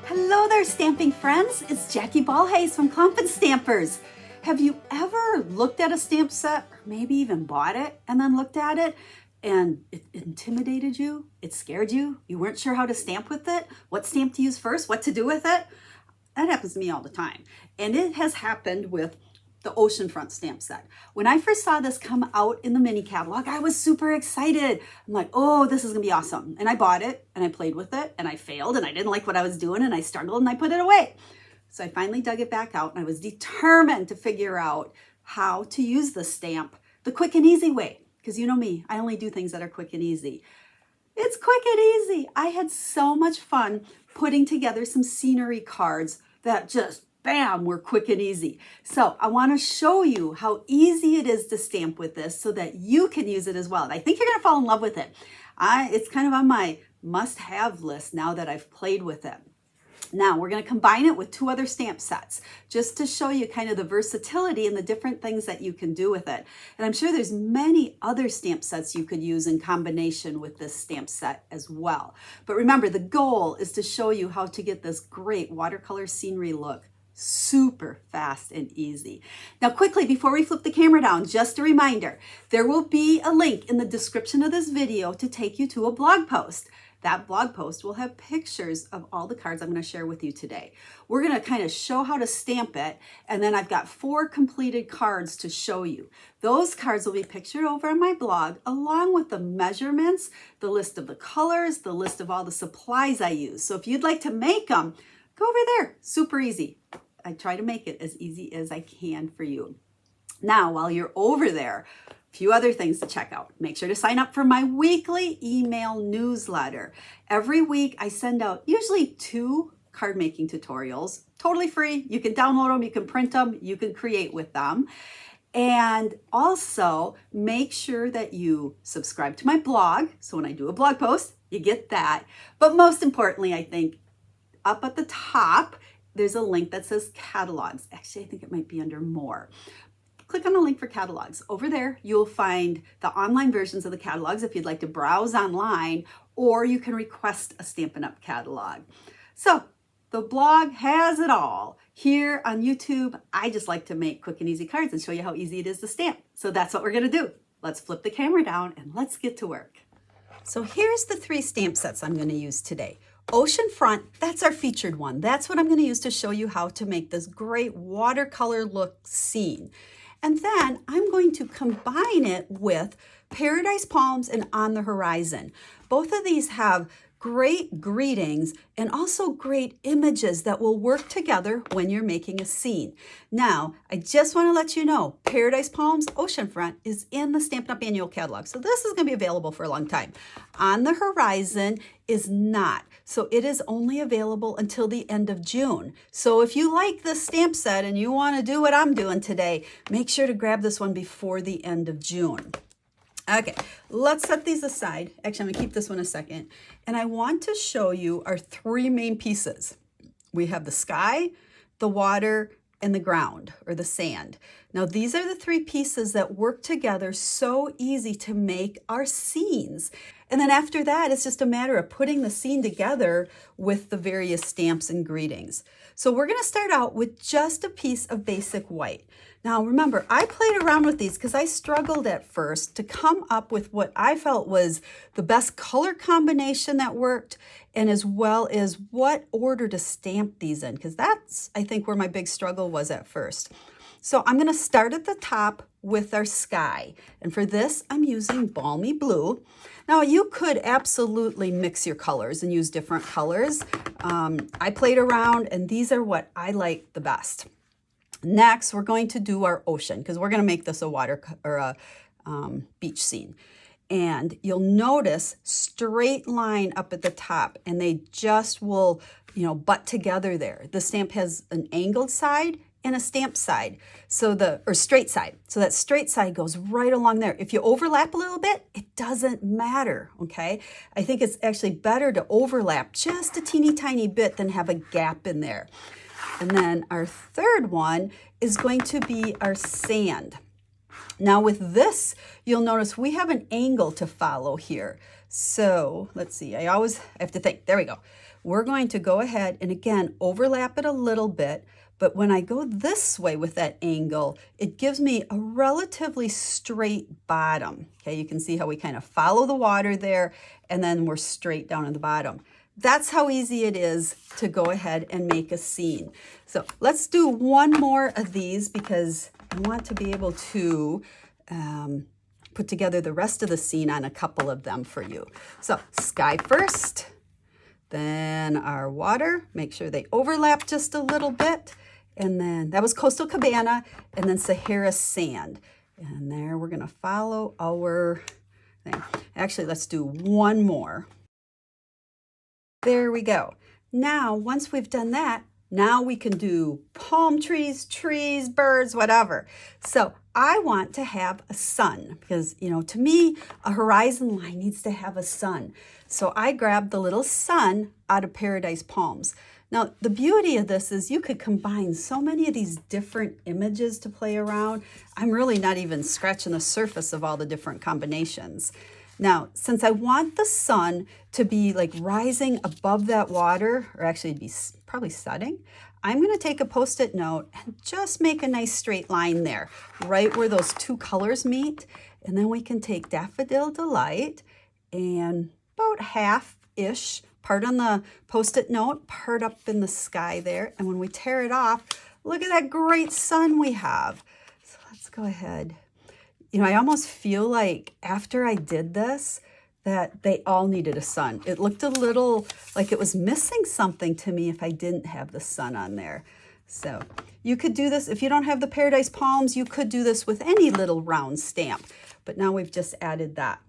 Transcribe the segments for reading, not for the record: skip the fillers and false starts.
Hello there, stamping friends. It's Jackie Bolhuis from Klompen Stampers. Have you ever looked at a stamp set, or maybe even bought it and then looked at it and it intimidated you? It scared you? You weren't sure how to stamp with it? What stamp to use first? What to do with it? That happens to me all the time. And it has happened with the Oceanfront stamp set. When I first saw this come out in the mini catalog, I was super excited. I'm like, oh, this is gonna be awesome. And I bought it and I played with it and I failed and I didn't like what I was doing and I struggled and I put it away. So I finally dug it back out and I was determined to figure out how to use the stamp the quick and easy way. Because you know me, I only do things that are quick and easy. It's quick and easy. I had so much fun putting together some scenery cards that just bam, we're quick and easy. So I want to show you how easy it is to stamp with this so that you can use it as well. And I think you're going to fall in love with it. It's kind of on my must-have list now that I've played with it. Now we're going to combine it with two other stamp sets just to show you kind of the versatility and the different things that you can do with it. And I'm sure there's many other stamp sets you could use in combination with this stamp set as well. But remember, the goal is to show you how to get this great watercolor scenery look super fast and easy. Now quickly, before we flip the camera down, just a reminder, there will be a link in the description of this video to take you to a blog post. That blog post will have pictures of all the cards I'm going to share with you today. We're going to kind of show how to stamp it, and then I've got 4 completed cards to show you. Those cards will be pictured over on my blog, along with the measurements, the list of the colors, the list of all the supplies I use. So if you'd like to make them, go over there. Super easy. I try to make it as easy as I can for you. Now, while you're over there, a few other things to check out. Make sure to sign up for my weekly email newsletter. Every week I send out usually 2 card making tutorials, totally free. You can download them, you can print them, you can create with them. And also make sure that you subscribe to my blog. So when I do a blog post, you get that. But most importantly, I think up at the top, there's a link that says catalogs. Actually, I think it might be under more. Click on the link for catalogs. Over there, you'll find the online versions of the catalogs if you'd like to browse online, or you can request a Stampin' Up! Catalog. So the blog has it all. Here on YouTube, I just like to make quick and easy cards and show you how easy it is to stamp. So that's what we're gonna do. Let's flip the camera down and let's get to work. So here's the 3 stamp sets I'm gonna use today. Oceanfront, that's our featured one. That's what I'm going to use to show you how to make this great watercolor look scene. And then I'm going to combine it with Paradise Palms and On the Horizon. Both of these have great greetings and also great images that will work together when you're making a scene. Now, I just want to let you know, Paradise Palms Oceanfront is in the Stampin' Up! Annual Catalog, so this is going to be available for a long time. On the Horizon is not, so it is only available until the end of June. So if you like this stamp set and you want to do what I'm doing today, make sure to grab this one before the end of June. Okay, let's set these aside. Actually, I'm gonna keep this one a second. And I want to show you our 3 main pieces. We have the sky, the water, and the ground, or the sand. Now, these are the 3 pieces that work together so easy to make our scenes. And then after that, it's just a matter of putting the scene together with the various stamps and greetings. So we're gonna start out with just a piece of basic white. Now remember, I played around with these because I struggled at first to come up with what I felt was the best color combination that worked, and as well as what order to stamp these in, because that's, I think, where my big struggle was at first. So I'm gonna start at the top with our sky. And for this, I'm using Balmy Blue. Now you could absolutely mix your colors and use different colors. I played around and these are what I like the best. Next, we're going to do our ocean because we're going to make this a water or a beach scene. And you'll notice straight line up at the top, and they just will, butt together there. The stamp has an angled side and a stamp side, or straight side. So that straight side goes right along there. If you overlap a little bit, it doesn't matter, okay? I think it's actually better to overlap just a teeny tiny bit than have a gap in there. And then our third one is going to be our sand. Now with this, you'll notice we have an angle to follow here. So let's see, I have to think, there we go. we're going to go ahead and again, overlap it a little bit. But when I go this way with that angle, it gives me a relatively straight bottom. Okay, you can see how we kind of follow the water there, and then we're straight down at the bottom. That's how easy it is to go ahead and make a scene. So let's do one more of these because I want to be able to put together the rest of the scene on a couple of them for you. So sky first, then our water. Make sure they overlap just a little bit. And then that was Coastal Cabana, and then Sahara Sand. And there we're gonna follow our thing. Actually, let's do one more. There we go. Now, once we've done that, now we can do palm trees, birds, whatever. So I want to have a sun because, you know, to me, a horizon line needs to have a sun. So I grabbed the little sun out of Paradise Palms. Now, the beauty of this is you could combine so many of these different images to play around. I'm really not even scratching the surface of all the different combinations. Now, since I want the sun to be like rising above that water, or actually it'd be probably setting, I'm going to take a Post-it note and just make a nice straight line there, right where those two colors meet. And then we can take Daffodil Delight and about half-ish, part on the Post-it note, part up in the sky there. And when we tear it off, look at that great sun we have. So let's go ahead. You know, I almost feel like after I did this, that they all needed a sun. It looked a little like it was missing something to me if I didn't have the sun on there. So you could do this, if you don't have the Paradise Palms, you could do this with any little round stamp, but now we've just added that.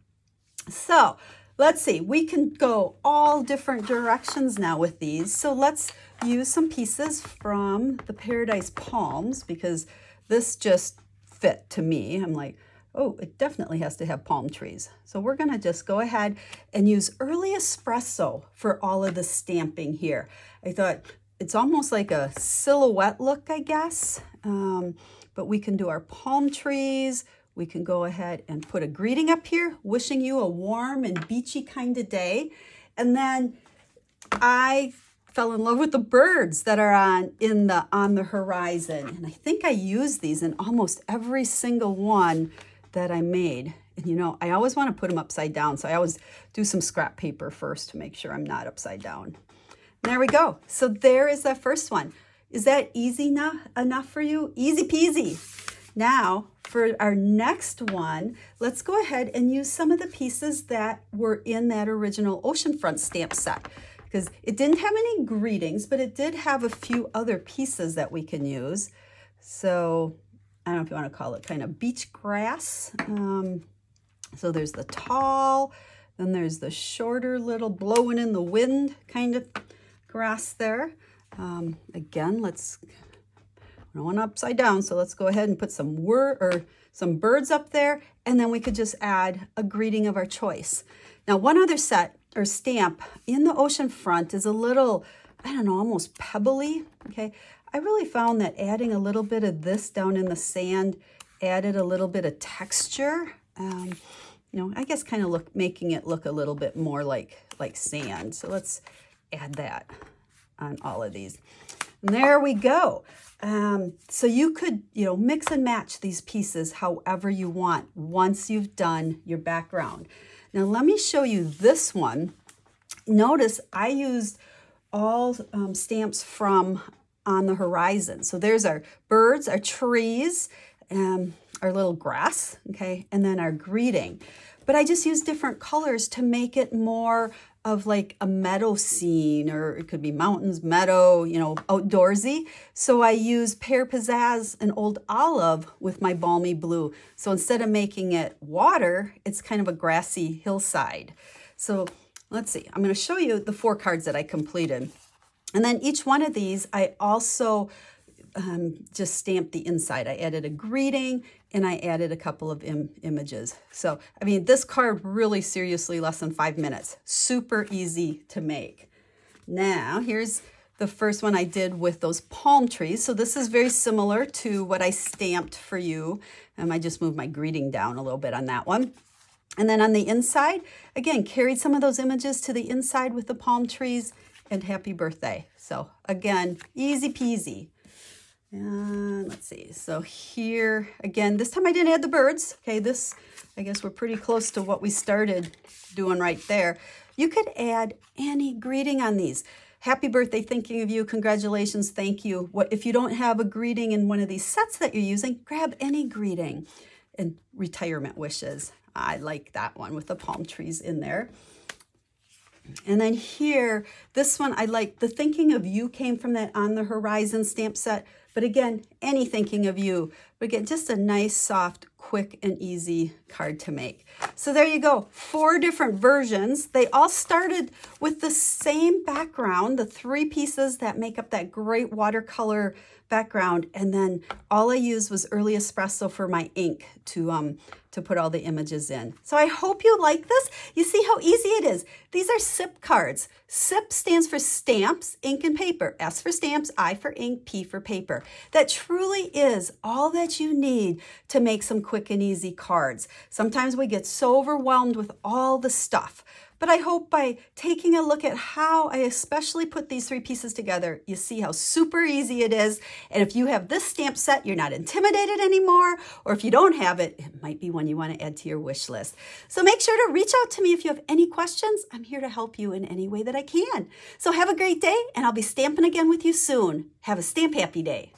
So let's see, we can go all different directions now with these. So let's use some pieces from the Paradise Palms because this just fit to me. I'm like, oh, it definitely has to have palm trees. So we're gonna just go ahead and use early espresso for all of the stamping here. I thought it's almost like a silhouette look, I guess, but we can do our palm trees. We can go ahead and put a greeting up here, wishing you a warm and beachy kind of day. And then I fell in love with the birds that are on the horizon. And I think I use these in almost every single one that I made. And you know, I always want to put them upside down. So I always do some scrap paper first to make sure I'm not upside down. And there we go. So there is that first one. Is that easy enough for you? Easy peasy. Now for our next one, let's go ahead and use some of the pieces that were in that original Oceanfront stamp set. Because it didn't have any greetings, but it did have a few other pieces that we can use. So I don't know if you want to call it kind of beach grass. So there's the tall, then there's the shorter little blowing in the wind kind of grass there. Again, I don't want upside down, so let's go ahead and put some birds up there, and then we could just add a greeting of our choice. Now, one other set or stamp in the Oceanfront is a little, I don't know, almost pebbly, okay? I really found that adding a little bit of this down in the sand added a little bit of texture. You know, I guess kind of making it look a little bit more like sand. So let's add that on all of these. And there we go. So you could, you know, mix and match these pieces however you want once you've done your background. Now let me show you this one. Notice I used all stamps from On the Horizon. So there's our birds, our trees, our little grass, okay, and then our greeting. But I just used different colors to make it more of like a meadow scene, or it could be mountains, meadow, you know, outdoorsy. So I use Pear Pizzazz and Old Olive with my Balmy Blue. So instead of making it water, it's kind of a grassy hillside. So let's see, I'm going to show you the 4 cards that I completed. And then each one of these, I also just stamped the inside. I added a greeting and I added a couple of images. So, I mean, this card really seriously less than 5 minutes. Super easy to make. Now, here's the first one I did with those palm trees. So this is very similar to what I stamped for you. I just moved my greeting down a little bit on that one. And then on the inside, again, carried some of those images to the inside with the palm trees and happy birthday. So again, easy peasy. And let's see, so here, again, this time I didn't add the birds. Okay, this, I guess we're pretty close to what we started doing right there. You could add any greeting on these. Happy birthday, thinking of you, congratulations, thank you. What if you don't have a greeting in one of these sets that you're using, grab any greeting. And retirement wishes. I like that one with the palm trees in there. And then here, this one, I like the thinking of you came from that On the Horizon stamp set. But again, any thinking of you. But again, just a nice, soft, quick, and easy card to make. So there you go, 4 different versions. They all started with the same background, the 3 pieces that make up that great watercolor background. And then all I used was early espresso for my ink to put all the images in. So I hope you like this. You see how easy it is. These are SIP cards. SIP stands for stamps, ink, and paper. S for stamps, I for ink, P for paper. That truly is all that you need to make some quick and easy cards. Sometimes we get so overwhelmed with all the stuff. But I hope by taking a look at how I especially put these 3 pieces together, you see how super easy it is. And if you have this stamp set, you're not intimidated anymore. Or if you don't have it, it might be one you want to add to your wish list. So make sure to reach out to me if you have any questions. I'm here to help you in any way that I can. So have a great day, and I'll be stamping again with you soon. Have a stamp happy day.